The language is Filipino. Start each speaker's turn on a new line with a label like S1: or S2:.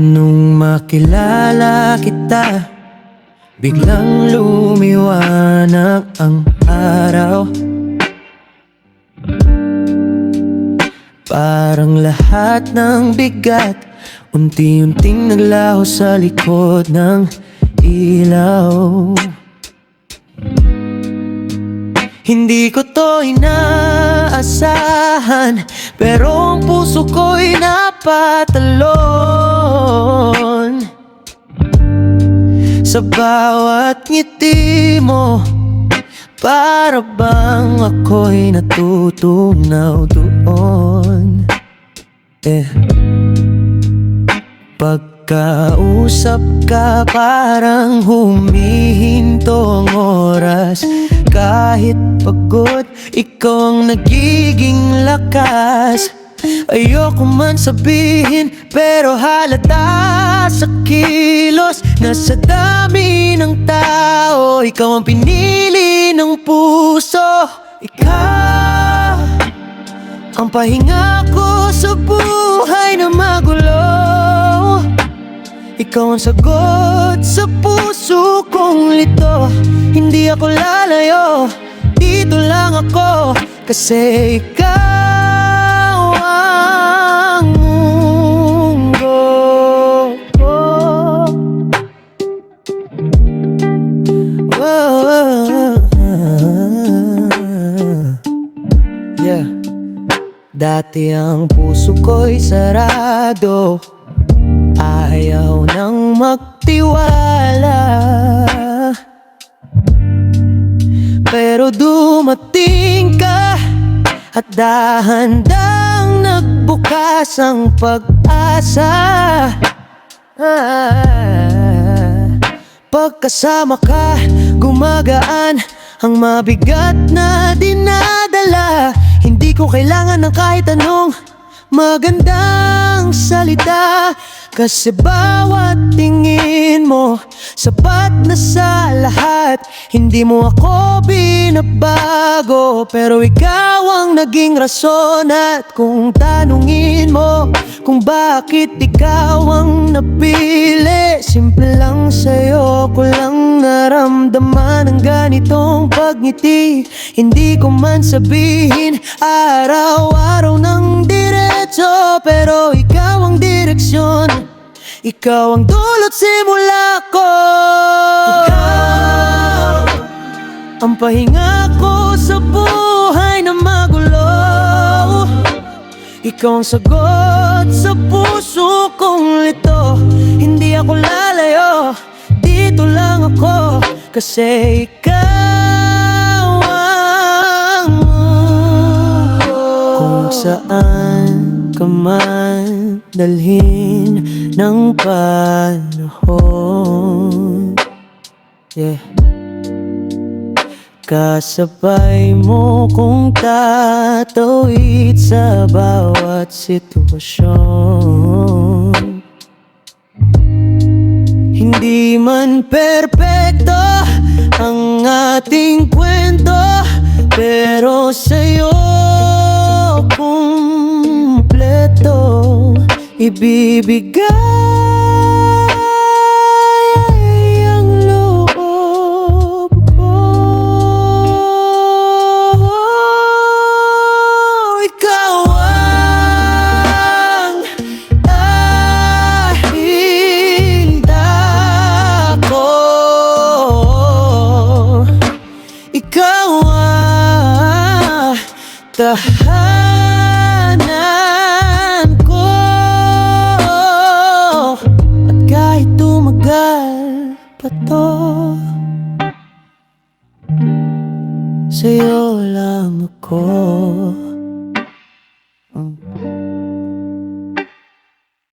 S1: Nung makilala kita, biglang lumiwanag ang araw. Parang lahat ng bigat unti-unting naglaho sa likod ng ilaw. Hindi ko to inaasahan, pero ang puso ko'y napatalon. Sa bawat ngiti mo, para bang ako'y natutunaw doon. Pagkausap ka, parang humihinto ang oras. Kahit pagod, ikaw ang nagiging lakas. Ayoko man sabihin, pero halata sa kilos. Nasa dami ng tao, ikaw ang pinili ng puso. Ikaw ang pahinga ko sa buhay na magulo. Ikaw ang sagot sa puso kong lito. Hindi ako lalayo, dito lang ako, kasi ikaw ang mundo ko. Yeah. Dati ang puso ko'y sarado, ayaw nang magtiwala. Pero dumating ka at dahan-dahang nagbukas ang pag-asa. Pagkasama ka, gumagaan ang mabigat na dinadala. Hindi ko kailangan ng kahit anong magandang salita, kasi bawat tingin mo sapat na sa lahat. Hindi mo ako binabago, pero ikaw ang naging rason. At kung tanungin mo kung bakit ikaw ang napili, simple lang, sa'yo ko lang naramdaman ang ganitong pagngiti. Hindi ko man sabihin araw-araw ng diretso, pero ikaw ang direksyon, ikaw ang dulot simula ko. Ikaw ang pahinga ko sa buhay na magulo. Ikaw ang sagot sa puso kong lito. Hindi ako lalayo, dito lang ako, kasi ikaw ang mundo. Kung saan ka man dalhin ng panahon, yeah, kasabay mo kung tatawid sa bawat sitwasyon. Hindi man perpekto ang ating kwento, pero sa'yo kumpleto ibibigay ang loob ko. Ikaw ang dahil-dako, ikaw ang tahanan ko. At kahit tumagal pa to, sa'yo lang ako.